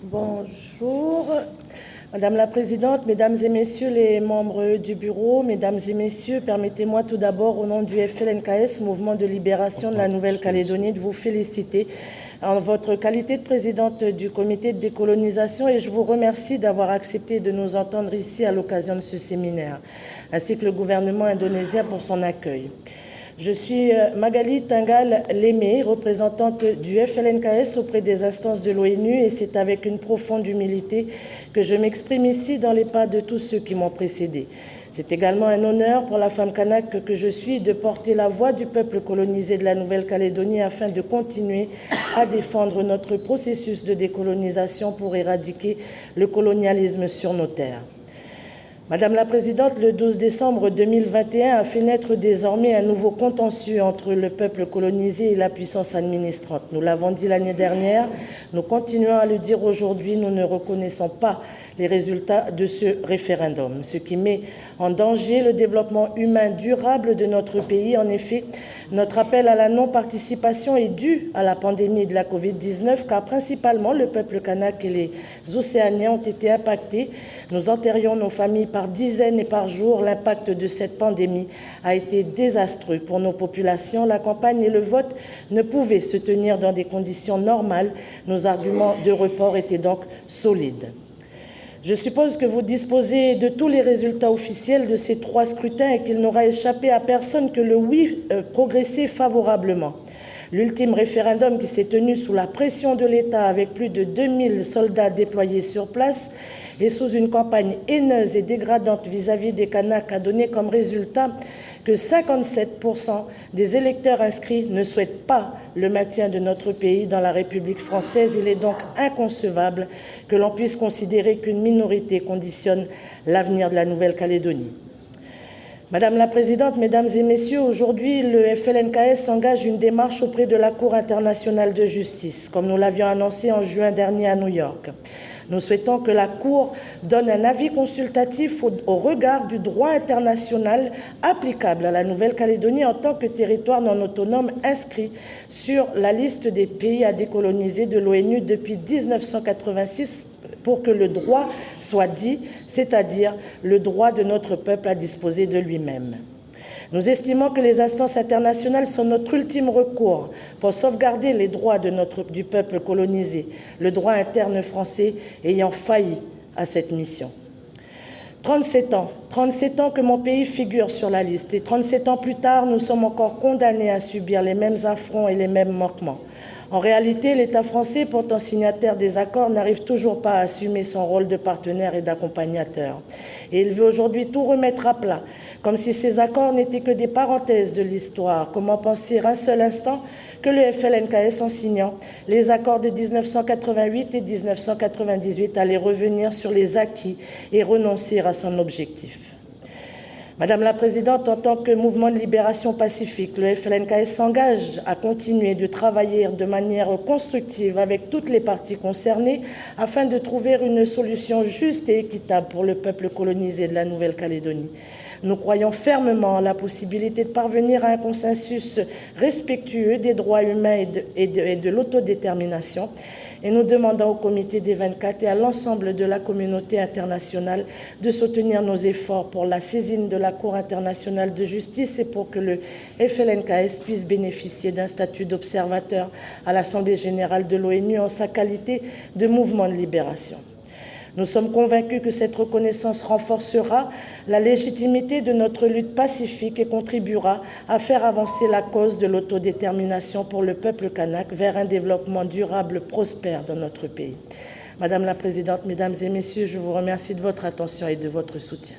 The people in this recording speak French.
Bonjour, Madame la Présidente, Mesdames et Messieurs les membres du Bureau, Mesdames et Messieurs, permettez-moi tout d'abord, au nom du FLNKS, Mouvement de libération de la Nouvelle-Calédonie, de vous féliciter en votre qualité de présidente du comité de décolonisation et je vous remercie d'avoir accepté de nous entendre ici à l'occasion de ce séminaire, ainsi que le gouvernement indonésien pour son accueil. Je suis Magali Tangal Lémé, représentante du FLNKS auprès des instances de l'ONU et c'est avec une profonde humilité que je m'exprime ici dans les pas de tous ceux qui m'ont précédé. C'est également un honneur pour la femme kanak que je suis de porter la voix du peuple colonisé de la Nouvelle-Calédonie afin de continuer à défendre notre processus de décolonisation pour éradiquer le colonialisme sur nos terres. Madame la Présidente, le 12 décembre 2021 a fait naître désormais un nouveau contentieux entre le peuple colonisé et la puissance administrante. Nous l'avons dit l'année dernière, nous continuons à le dire aujourd'hui, nous ne reconnaissons pas les résultats de ce référendum, ce qui met en danger le développement humain durable de notre pays. En effet, notre appel à la non-participation est dû à la pandémie de la Covid-19, car principalement le peuple kanak et les Océaniens ont été impactés. Nous enterrions nos familles par dizaines et par jour. L'impact de cette pandémie a été désastreux pour nos populations. La campagne et le vote ne pouvaient se tenir dans des conditions normales. Nos arguments de report étaient donc solides. Je suppose que vous disposez de tous les résultats officiels de ces 3 scrutins et qu'il n'aura échappé à personne que le oui progressait favorablement. L'ultime référendum qui s'est tenu sous la pression de l'État avec plus de 2000 soldats déployés sur place et sous une campagne haineuse et dégradante vis-à-vis des Kanaks a donné comme résultat que 57% des électeurs inscrits ne souhaitent pas le maintien de notre pays dans la République française. Il est donc inconcevable que l'on puisse considérer qu'une minorité conditionne l'avenir de la Nouvelle-Calédonie. Madame la Présidente, Mesdames et Messieurs, aujourd'hui, le FLNKS engage une démarche auprès de la Cour internationale de justice, comme nous l'avions annoncé en juin dernier à New York. Nous souhaitons que la Cour donne un avis consultatif au regard du droit international applicable à la Nouvelle-Calédonie en tant que territoire non autonome inscrit sur la liste des pays à décoloniser de l'ONU depuis 1986 pour que le droit soit dit, c'est-à-dire le droit de notre peuple à disposer de lui-même. Nous estimons que les instances internationales sont notre ultime recours pour sauvegarder les droits du peuple colonisé, le droit interne français ayant failli à cette mission. 37 ans que mon pays figure sur la liste et 37 ans plus tard, nous sommes encore condamnés à subir les mêmes affronts et les mêmes manquements. En réalité, l'État français, pourtant signataire des accords, n'arrive toujours pas à assumer son rôle de partenaire et d'accompagnateur. Et il veut aujourd'hui tout remettre à plat, comme si ces accords n'étaient que des parenthèses de l'histoire. Comment penser un seul instant que le FLNKS, en signant les accords de 1988 et 1998, allait revenir sur les acquis et renoncer à son objectif? Madame la Présidente, en tant que mouvement de libération pacifique, le FLNKS s'engage à continuer de travailler de manière constructive avec toutes les parties concernées afin de trouver une solution juste et équitable pour le peuple colonisé de la Nouvelle-Calédonie. Nous croyons fermement en la possibilité de parvenir à un consensus respectueux des droits humains et de l'autodétermination. Et nous demandons au comité des 24 et à l'ensemble de la communauté internationale de soutenir nos efforts pour la saisine de la Cour internationale de justice et pour que le FLNKS puisse bénéficier d'un statut d'observateur à l'Assemblée générale de l'ONU en sa qualité de mouvement de libération. Nous sommes convaincus que cette reconnaissance renforcera la légitimité de notre lutte pacifique et contribuera à faire avancer la cause de l'autodétermination pour le peuple kanak vers un développement durable, prospère dans notre pays. Madame la Présidente, Mesdames et Messieurs, je vous remercie de votre attention et de votre soutien.